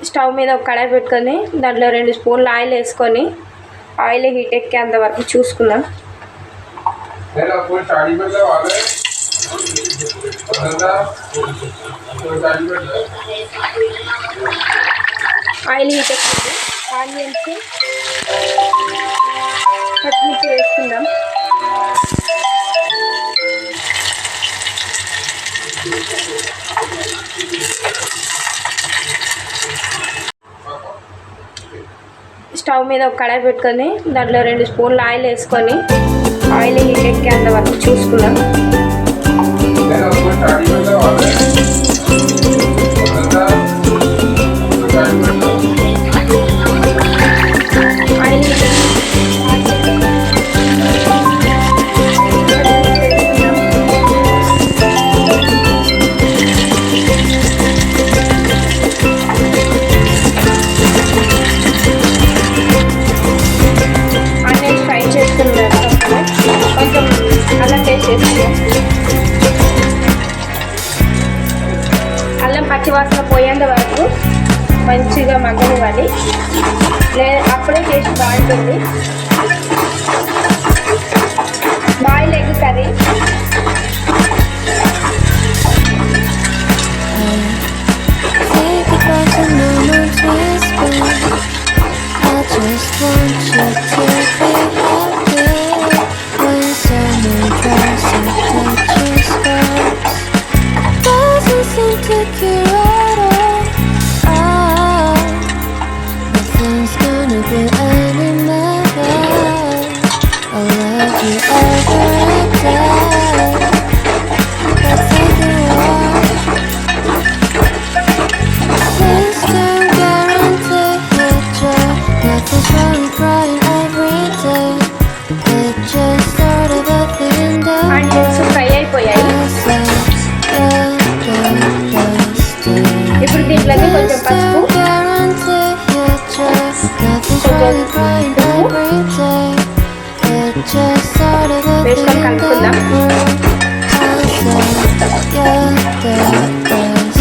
Stove మీద ఒక కడాయి పెట్టుకొని దాంట్లో 2 స్పూన్లు ఆయిల్ వేసుకొని ఆయిల్ హీట్ ఎక్కేంత వరకు చూసుకుందాం. ఆయిల్ హీట్ ఎక్కింది. ఆనియన్స్ పచ్చిమిర్చి వేసుకుందాం. స్టవ్ మీద ఒక కడాయి పెట్టుకొని దాంట్లో 2 స్పూన్లు ఆయిల్ వేసుకొని ఆయిల్ హీట్ ఎక్కేంత వరకు చూసుకుందాం. ఆయిల్ ఫ్రై చేసుకున్నాం. కొంచెం అల్లం పేస్ట్ వేసుకున్నాం. అల్లం పచ్చివాసన పోయేంత వరకు మంచిగా మగ్గనివ్వాలి. అప్పుడే టేస్ట్ బాగుంటుంది. బాయిల్ ఎగ్ కర్రీ ఫ్రై అయిపోయాయి. ఇప్పుడు దీంట్లోకి కొంచెం పసుపు, వేసుకొని కలుపుకుందాం.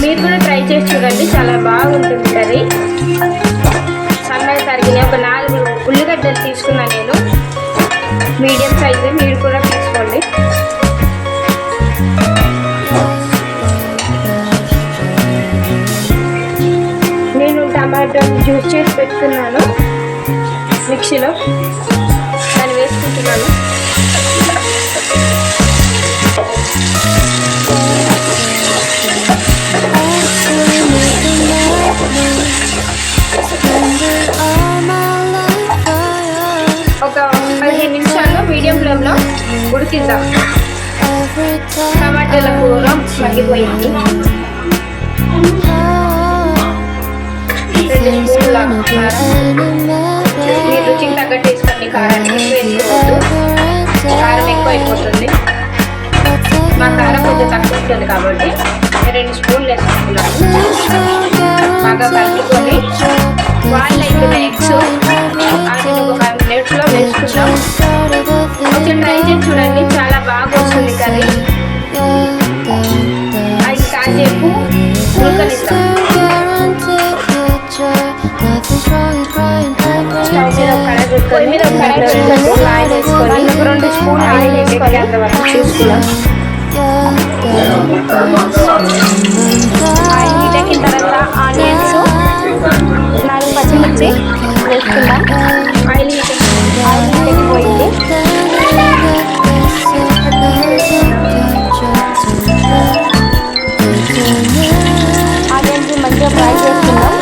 మీరు కూడా ట్రై చేసి చూడండి, చాలా బాగుంటుంది కర్రీ. సన్నగా తరిగిన ఒక 4 ఉల్లిగడ్డలు తీసుకున్నాను నేను, మీడియం సైజు. మీరు కూడా తీసుకోండి. నేను టమాటో జ్యూస్ చేసి పెట్టుకున్నాను మిక్సీలో, దాన్ని వేసుకుంటున్నాను. ఒక 15 నిమిషాల్లో మీడియం ఫ్లేమ్లో ఉడికిద్దాం. టమాటాల కూర మగ్గిపోయింది. 2 స్పూన్ల మీరు రుచికి తగ్గట్టు వేసుకోండి. కారాన్ని వేసుకోవద్దు, కారం ఎక్కువ అయిపోతుంది. మా కారం కొంచెం తక్కువ ఉంటుంది కాబట్టి 2 స్పూన్లు వేసుకుంటున్నాను. బాగా కలుపుకొని బాయిల్ అయిపోయిన ఎగ్స్ వాటిని ఒక 5 మినిట్స్లో వేసుకుంటాం. కొంచెం ట్రై చేసి చూడండి, చాలా బాగా వస్తుంది కర్రీ. అది కాసేపు ఉడకనిస్తాం. పొయ్యి మీద ఒక కడాయి పెట్టుకొని ఆయిల్ వేసుకొని 2 స్పూన్లు ఆయిల్ వేసుకొని అంతవరకు చూసుకున్నాం. ఆయిల్ హీట్ ఎక్కిన తర్వాత ఆనియన్స్ 4 పచ్చిమిర్చి వేసుకుందాం. ఆయిల్ హీట్ ఎక్కిపోయింది. ఆనియన్స్ మంచిగా ఫ్రై చేసుకుందాం.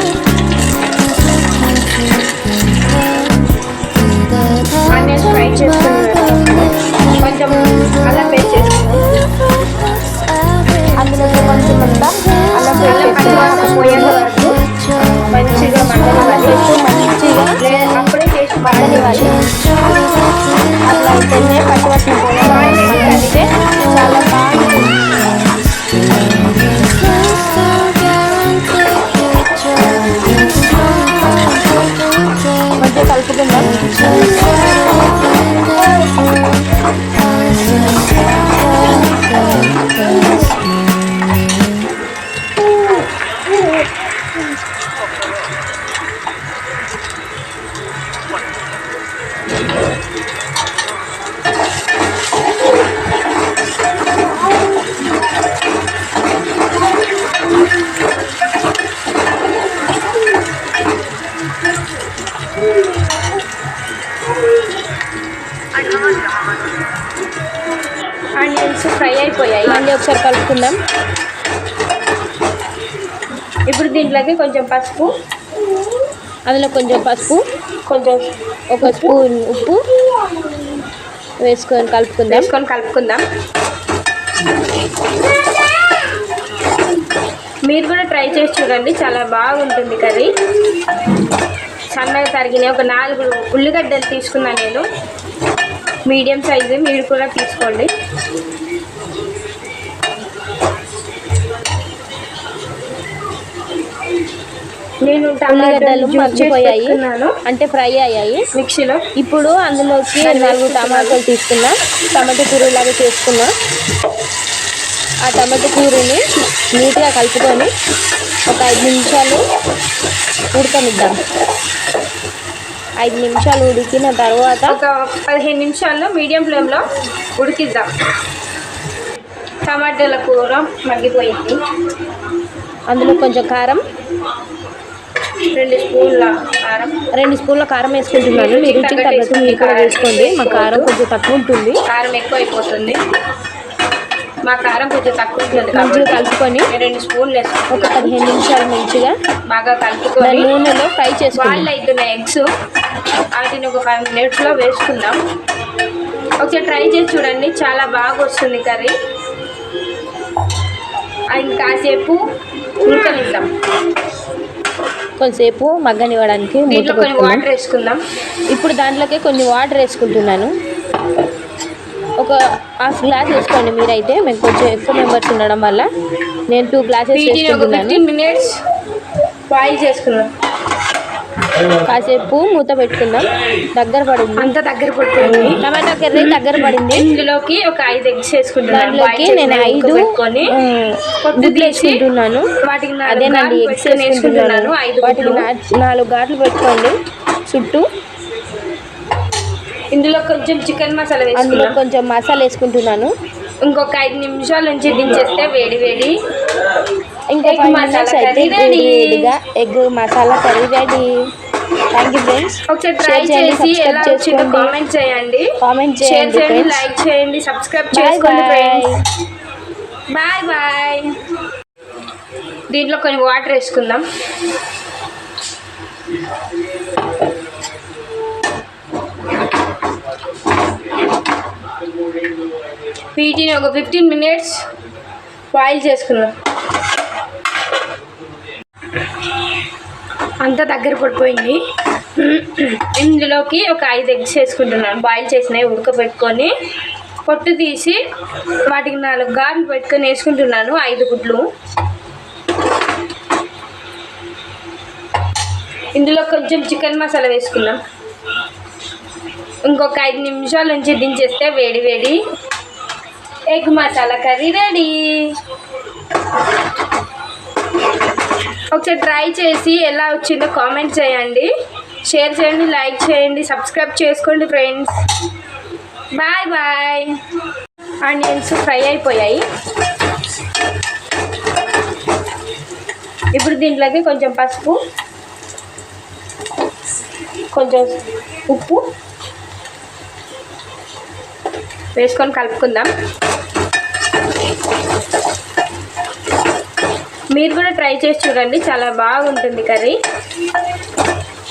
ఆనియన్స్ ఫ్రై చేసుకున్నాం. కొంచెం అల్లం పేస్ట్ చేసుకుందాం. అందులో కొంచెం అల్లం పేస్ట్ ఒకసారి కలుపుకుందాం. ఇప్పుడు దీంట్లోకి కొంచెం పసుపు, అందులో కొంచెం పసుపు, కొంచెం ఒక స్పూన్ ఉప్పు వేసుకొని కలుపుకుందాం. మీరు కూడా ట్రై చేసి చూడండి, చాలా బాగుంటుంది కర్రీ. సన్నగా తరిగిన ఒక 4 ఉల్లిగడ్డలు తీసుకున్నాను నేను, మీడియం సైజు, మీరు కూడా తీసుకోండి. నేను ఉల్లిగడ్డలు మగ్గిపోయాయి, అంటే ఫ్రై అయ్యాయి మిక్సీలో. ఇప్పుడు అందులోకి 4 టమాటాలు తీసుకున్నా, టమాటా కూరలాగా చేసుకున్నా. ఆ టమాటా కూరని నీట్గా కలుపుకొని ఒక 5 నిమిషాలు ఉడకనిద్దాం. 5 నిమిషాలు ఉడికిన తర్వాత ఒక 15 నిమిషాల్లో మీడియం ఫ్లేమ్లో ఉడికిద్దాం. టమాటాల కూర మగ్గిపోయింది. అందులో కొంచెం కారం, 2 స్పూన్ల కారం వేసుకుంటున్నాను. మీ రుచికి తగ్గట్టు మీరు కూడా వేసుకోండి. మా కారం కొంచెం తక్కువ ఉంటుంది, కారం ఎక్కువ అయిపోతుంది. మా కారం కొంచెం తక్కువ ఉంటుంది. మంచిగా కలుపుకొని 2 స్పూన్లు ఒక 15 నిమిషాలు మంచిగా బాగా కలుపుకొని నూనెలో ఫ్రై చేసుకోవాలి. బాయిల్ అవుతున్న ఎగ్స్ వాటిని ఒక 5 మినిట్స్లో వేసుకుందాం. ఒకసారి ట్రై చేసి చూడండి, చాలా బాగా వస్తుంది కర్రీ. ఇంకాసేపు ఉడకనిద్దాం. కొంతసేపు మగ్గనివ్వడానికి దీంట్లో కొన్ని వాటర్ వేసుకుందాం. ఇప్పుడు దాంట్లోకి కొన్ని వాటర్ వేసుకుంటున్నాను. ఒక ½ గ్లాస్ వేసుకోండి మీరైతే, మేము కొంచెం ఎక్కువ మెంబర్స్ ఉండడం వల్ల నేను 2 గ్లాసెస్ వేసుకుంటున్నాను. 15 మినిట్స్ బాయిల్ చేసుకుందాం. కాసేపు మూత పెట్టుకుందాం. దగ్గర పడింది, అంతా దగ్గర పడుతుంది. టమాటా కర్రీ దగ్గర పడింది. ఇందులోకి ఒక 5 ఎగ్స్ వేసుకుంటున్నాను. దాంట్లోకి నేను 5 గుడ్లు వేసుకుంటున్నాను. అదేనండి, ఎగ్స్ వేసుకుంటున్నాను. వాటికి 4 ఘాట్లు పెట్టుకోండి చుట్టూ. ఇందులో కొంచెం చికెన్ మసాలా అందులో కొంచెం మసాలా వేసుకుంటున్నాను. ఇంకొక 5 నిమిషాల నుంచి దించేస్తే వేడి వేడి ఇంకా 5 మినిట్స్ అయితే వేడిగా egg masala curry ready. Thank you friends. ఒకసారి ట్రై చేసి ఎలా వచ్చిందో కామెంట్ చేయండి, లైక్ చేయండి, సబ్స్క్రైబ్ చేసుకోండి ఫ్రెండ్స్. Bye bye. దీంట్లో కొన్ని వాటర్ వేసుకుందాం. వీటిని ఒక 15 మినిట్స్ బాయిల్ చేసుకుందాం. అంతా దగ్గర పడిపోయింది. ఇందులోకి ఒక 5 ఎగ్స్ వేసుకుంటున్నాను. బాయిల్ చేసినవి ఉడకబెట్టుకొని పొట్టు తీసి వాటికి 4 ఘాట్లు పెట్టుకొని వేసుకుంటున్నాను. 5 గుడ్లు. ఇందులో కొంచెం చికెన్ మసాలా వేసుకుందాం. ఇంకొక 5 నిమిషాల నుంచి దించేస్తే వేడి వేడి ఎగ్ మసాలా కర్రీ రెడీ. ఒకసారి ట్రై చేసి ఎలా వచ్చిందో కామెంట్ చేయండి, షేర్ చేయండి, లైక్ చేయండి, సబ్స్క్రైబ్ చేసుకోండి friends. Bye bye. Onions fry అయిపోయాయి. ఇప్పుడు దీంట్లోకి కొంచెం పసుపు, కొంచెం ఉప్పు వేసుకొని కలుపుకుందాం. మీరు కూడా ట్రై చేసి చూడండి, చాలా బాగుంటుంది కర్రీ.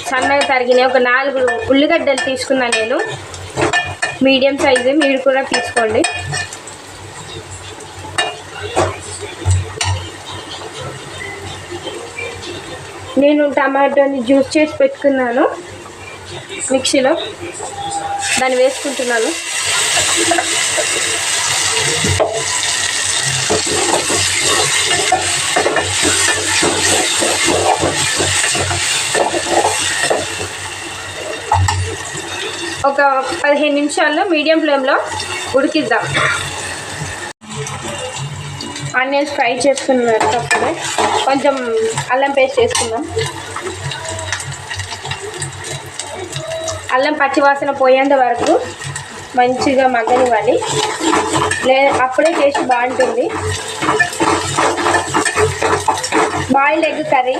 సన్నగా తరిగిన ఒక 4 ఉల్లిగడ్డలు తీసుకున్నాను నేను, మీడియం సైజు, మీరు కూడా తీసుకోండి. నేను టమాటోని జ్యూస్ చేసి పెట్టుకున్నాను మిక్సీలో, దాన్ని వేసుకుంటున్నాను. ఒక 15 నిమిషాల్లో మీడియం ఫ్లేమ్లో ఉడికిద్దాం. ఆనియన్స్ ఫ్రై చేసుకున్నప్పుడు కొంచెం అల్లం పేస్ట్ వేసుకుందాం. అల్లం పచ్చివాసన పోయేంత వరకు మంచిగా మగ్గనివ్వాలి, లేదా అప్పుడే టేస్ట్ బాగుంటుంది. Boiled egg curry.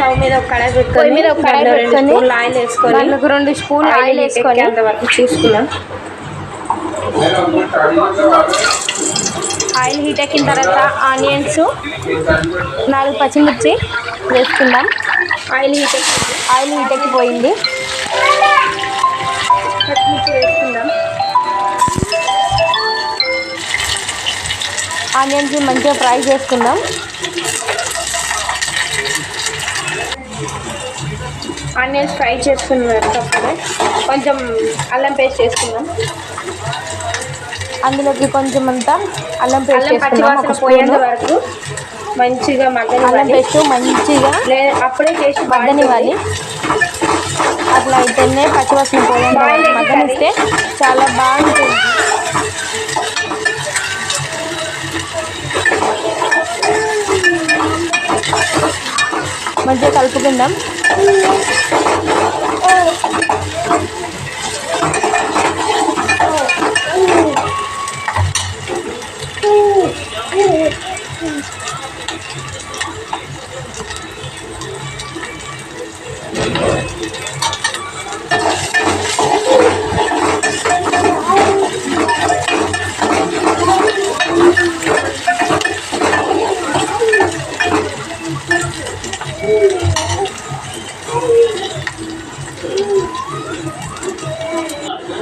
స్టవ్ మీద ఒక కడాయి పెట్టుకొని దాంట్లో 2 స్పూన్లు ఆయిల్ వేసుకొని దాంట్లోకి 2 స్పూన్లు ఆయిల్ వేసుకొని అంతవరకు చూసుకున్నాం. ఆయిల్ హీట్ ఎక్కిన తర్వాత ఆనియన్స్ 4 పచ్చిమిర్చి వేసుకుందాం. ఆయిల్ హీట్ ఎక్కిపోయింది. పచ్చిమిర్చి వేసుకుందాం. ఆనియన్స్ మంచిగా ఫ్రై చేసుకుందాం. ఆనియన్స్ ఫ్రై చేసుకున్నప్పుడు కొంచెం అల్లం పేస్ట్ వేసుకుందాం. అందులోకి కొంచెం అంతా అల్లం పేస్ట్ పచ్చివాసన పోయేంత వరకు మంచిగా అల్లం పేస్ట్ మంచిగా అప్పుడే చేసి మగ్గనివ్వాలి. అట్లా అయితేనే పచ్చివాసన పోయేంత వరకు మగ్గనిస్తే చాలా బాగుంటుంది. మంచిగా కలుపుకుందాం.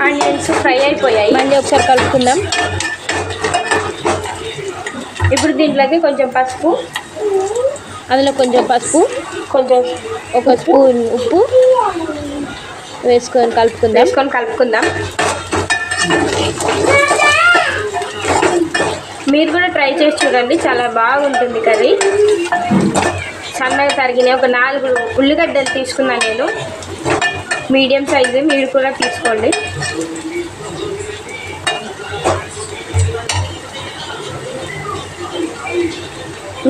ఆనియన్స్ ఫ్రై అయిపోయాయి. మళ్ళీ ఒకసారి కలుపుకుందాం. ఇప్పుడు దీంట్లోకి కొంచెం పసుపు, అందులో కొంచెం పసుపు, కొంచెం 1 స్పూన్ ఉప్పు వేసుకొని కలుపుకుందాం. మీరు కూడా ట్రై చేసి చూడండి, చాలా బాగుంటుంది కర్రీ. సన్నగా తరిగిన ఒక 4 ఉల్లిగడ్డలు తీసుకున్నాను నేను, మీడియం సైజు. మీరు కూడా తీసుకోండి.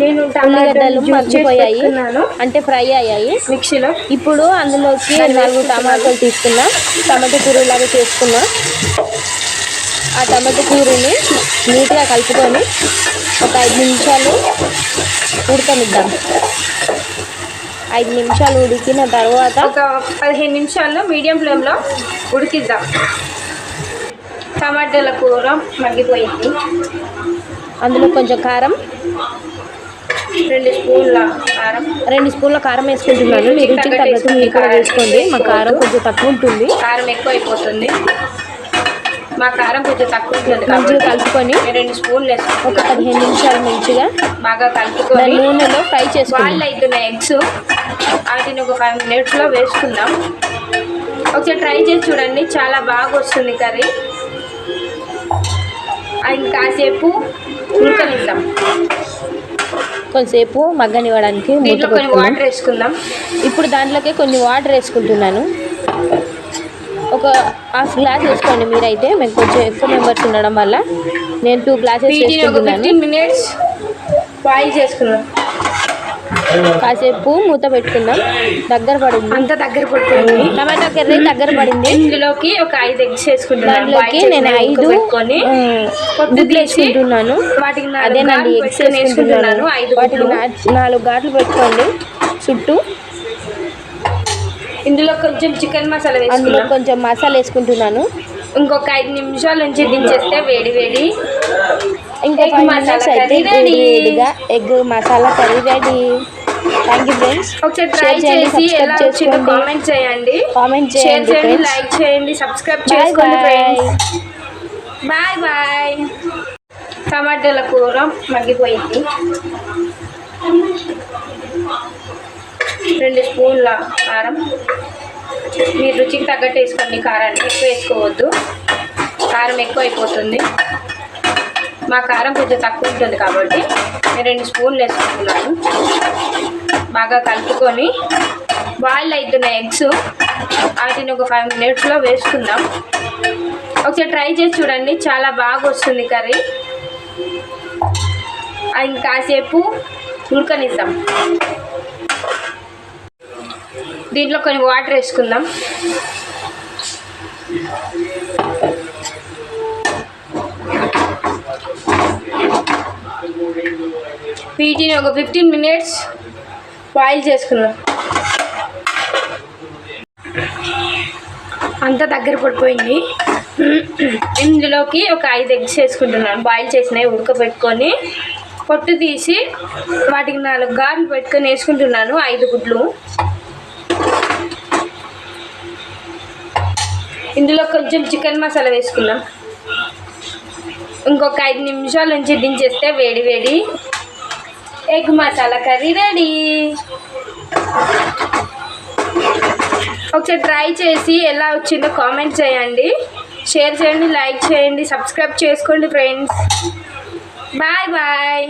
నేను ఉల్లిగడ్డలు మగ్గిపోయాయి అంటే ఫ్రై అయ్యాయి మిక్సీలో. ఇప్పుడు అందులోకి 4 టమాటాలు తీసుకున్నా, టమాటా కూరలాగా చేసుకున్నా. ఆ టమాటా కూరని నీట్గా కలుపుకొని ఒక 5 నిమిషాలు ఉడకనిద్దాం. 5 నిమిషాలు ఉడికిన తర్వాత ఒక 15 నిమిషాల్లో మీడియం ఫ్లేమ్లో ఉడికిద్దాం. టమాటాల కూర మగ్గిపోయింది. అందులో కొంచెం కారం, 2 స్పూన్ల కారం, 2 స్పూన్ల కారం వేసుకుంటున్నాను. మీ రుచికి తగ్గట్టు మీరు కూడా వేసుకోండి. మా కారం కొంచెం తక్కువ ఉంటుంది. కారం ఎక్కువ అయిపోతుంది. మా కారం కొంచెం తక్కువ ఉంటుంది. మంచిగా కలుపుకొని 2 స్పూన్లు వేసుకుంటాం. ఒక 15 నిమిషాలు మంచిగా బాగా కలుపుకొని నూనెలో ఫ్రై చేసుకోవాలి. బాయిల్ అవుతున్న ఎగ్స్ వాటిని ఒక 5 మినిట్స్లో వేసుకుందాం. ఒకసారి ట్రై చేసి చూడండి, చాలా బాగా వస్తుంది కర్రీ. అది కాసేపు ఉడకనిద్దాం. కొంచెంసేపు మగ్గనివ్వడానికి దీంట్లో కొన్ని వాటర్ వేసుకుందాం. ఇప్పుడు దాంట్లోకి కొన్ని వాటర్ వేసుకుంటున్నాను. ఒక ½ గ్లాస్ వేసుకోండి మీరైతే. మేము కొంచెం ఎక్కువ మెంబర్స్ ఉండడం వల్ల నేను 2 గ్లాసెస్ వేసుకుంటున్నాను. 15 మినిట్స్ బాయిల్ చేసుకున్నాం. కాసేపు మూత పెట్టుకుందాం. దగ్గర పడింది, అంతా దగ్గర పడుతుంది. టమాటా కర్రీ దగ్గర పడింది. ఇందులోకి ఒక 5 ఎగ్స్ వేసుకుంటున్నాను. దాంట్లోకి నేను 5 గుడ్లు వేసుకుంటున్నాను. అదేనండి, ఎగ్స్ వేసుకుంటున్నాను. వాటిని 4 గాట్లు పెట్టుకోండి చుట్టూ. ఇందులో కొంచెం చికెన్ మసాలా అందులో వేసుకున్నాం. కొంచెం మసాలా వేసుకుంటున్నాను. ఇంకొక 5 నిమిషాల నుంచి దించేస్తే వేడి వేడి ఇంకా 5 మినిట్స్ అయితే వేడిగా egg masala curry ready. Thank you friends. ఒకసారి ట్రై చేసి ఎలా వచ్చిందో కామెంట్ చేయండి, షేర్ చేయండి, లైక్ చేయండి, సబ్స్క్రైబ్ చేసుకోండి ఫ్రెండ్స్. Bye bye. టమాటాల కూర మగ్గిపోయింది. 2 స్పూన్ల కారం, మీరు రుచికి తగ్గట్టు వేసుకోండి. కారాన్ని ఎక్కువ వేసుకోవద్దు, కారం ఎక్కువ అయిపోతుంది. మా కారం కొంచెం తక్కువ ఉంటుంది కాబట్టి నేను 2 స్పూన్లు వేసుకుంటున్నాను. బాగా కలుపుకొని బాయిల్ అవుతున్న ఎగ్స్ వాటిని ఒక 5 మినిట్స్లో వేసుకుందాం. ఒకసారి ట్రై చేసి చూడండి, చాలా బాగా వస్తుంది కర్రీ. అది కాసేపు ఉడకనిద్దాం. దీంట్లో కొన్ని వాటర్ వేసుకుందాం. వీటిని ఒక 15 మినిట్స్ బాయిల్ చేసుకున్నాం. అంతా దగ్గర పడిపోయింది. ఇందులోకి ఒక 5 ఎగ్స్ వేసుకుంటున్నాను. బాయిల్ చేసినవి ఉడకబెట్టుకొని పొట్టు తీసి వాటికి 4 గార్లు పెట్టుకొని వేసుకుంటున్నాను. 5 గుడ్లు. ఇందులో కొంచెం చికెన్ మసాలా వేసుకున్నాం. ఇంకొక 5 నిమిషాల నుంచి దించేస్తే వేడి వేడి ఎగ్ మసాలా కర్రీ రెడీ. ఒకసారి ట్రై చేసి ఎలా వచ్చిందో కామెంట్ చేయండి, షేర్ చేయండి, లైక్ చేయండి, సబ్స్క్రైబ్ చేసుకోండి ఫ్రెండ్స్. Bye bye.